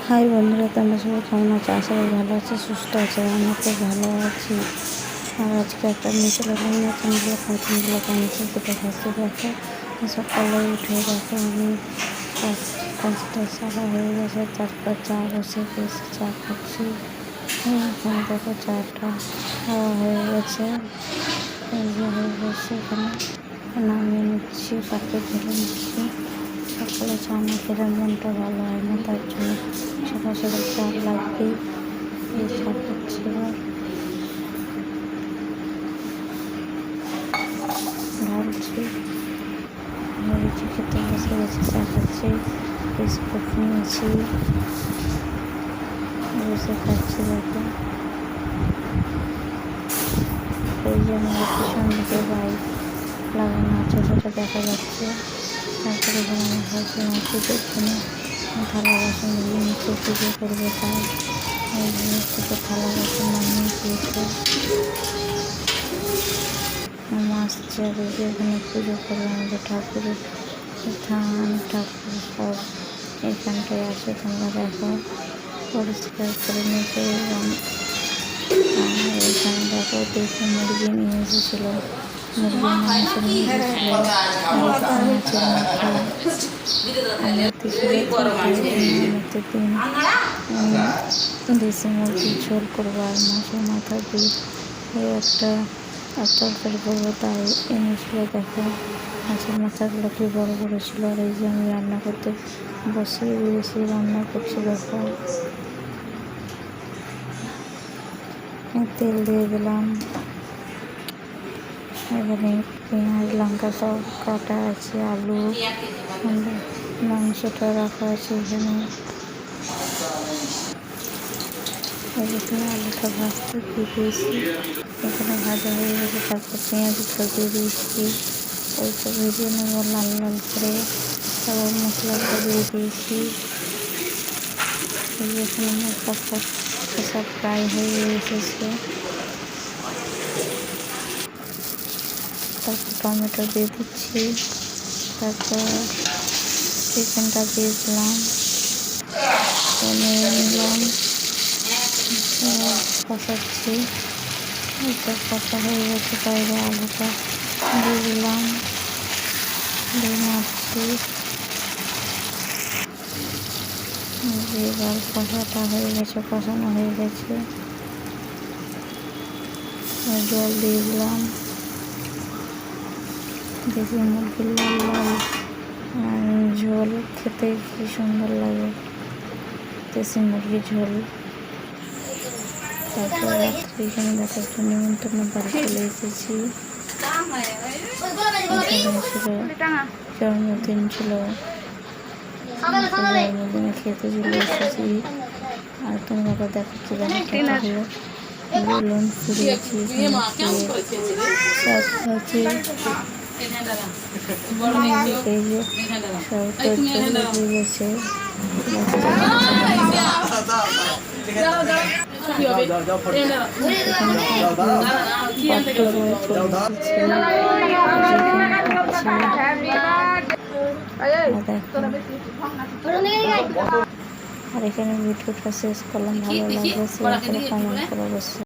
High বন্ধুরা, তোমরা সবাই কেমন আছো? আশা করি ভালো আছি, সুস্থ আছে। আমি তো ভালো আছি। আর আজকে একটা নতুন কাঁচি কেটে খাচ্ছি। দেখো, সকালে উঠে দেখো আমি কাজটা সারা হয়ে গেছে। তারপর চা বসে গেছে, চা খাচ্ছি। এখানে দেখো চাটা খাওয়া হয়ে গেছে, এখানে নামিয়ে নিচ্ছি, পাতে ঢেলে নিচ্ছি। সকালে চা না খেলে মনটা ভালো হয় না, তার জন্য সকাল সকাল চা লাগবেই। এই চা খাচ্ছি, ঢালছি, ভেবেছি খেতে বসে গেছে। চা খাচ্ছি, বিস্কুট নিয়েছি, বসে খাচ্ছি। দেখো, এই যে আমাদের পিছন দিকে বাইক লাগানো আছে, সেটা দেখা যাচ্ছে। তারপরে এখানে আমি ভাবছি মসজিদের জন্য থালা বাসন দিয়ে নিচে পুজো করবে, তাই এই থেকে থালা বাসন নামিয়ে দিয়েছে। আসছে আর এখানে পুজো করে আমাদের ঠাকুরের থান ঠাকুর সব এখানটায় আছে। তোমরা দেখো, পরিষ্কার করে নিতে। আর এখানে দেখো, দেশি মুরগি নিয়ে এসেছিলো, মুরগির মাংস নিয়ে এসেছিলো, মাছের মাথা। আমার দেশি মুরগির ঝোল করবো আর মাছের মাথা দিয়ে একটা তরকারি করবো, তাই এনেছিল। দেখো, মাছের মাথাগুলো কি বড় বড় ছিল। আর এই যে আমি রান্না করতে বসিয়ে দিয়েছি, রান্না করছি। দেখো, তেল দিয়ে দিলাম। এখানে পেঁয়াজ লঙ্কা সব কাটা আছে, আলু, মাংসটা রাখা আছে এখানে। এখানে আলুটা ভাজতে দিয়ে দিয়েছি, এখানে ভাজা হয়ে গেছে। তারপর পেঁয়াজটা দিয়ে দিয়েছি, ওইটা ভেজে নেব লাল লাল করে। তারপর মশলাটা দিয়ে দিয়েছি। এখানে মশলা সব ফ্রাই হয়ে এসেছে। তারপর টমেটো দিয়ে দিচ্ছি, তারপর চিকেনটা দিয়ে দিলাম, নিয়ে নিলাম, কষাচ্ছি। এটা কষা হয়ে গেছে, তাইলে আলুটা দিয়ে দিলাম, দিয়ে নাড়ছি। এবার কষাটা হয়ে গেছে, কষানো হয়ে গেছে। জল দিয়ে দিলাম। দেশি মুরগির লাল লাল ঝোল খেতে কি সুন্দর লাগে, দেশি মুরগির ঝোল। তারপর রাত্রে এখানে দেখার জন্য নিমন্ত্রণ বাড়ি চলে এসেছি। জন্মদিন ছিল, জন্মদিনে খেতে চলে এসেছি। আর তোমরা দেখাচ্ছি, দেখাচ্ছি বেলুন ফুরিয়েছি, সব খাচ্ছি। এই যে সব তৈরি হয়ে গেছে। আর এখানে ভিডিওটা শেষ করলাম। ভালো লাগলে শেয়ার করে কমেন্ট করে অবশ্যই।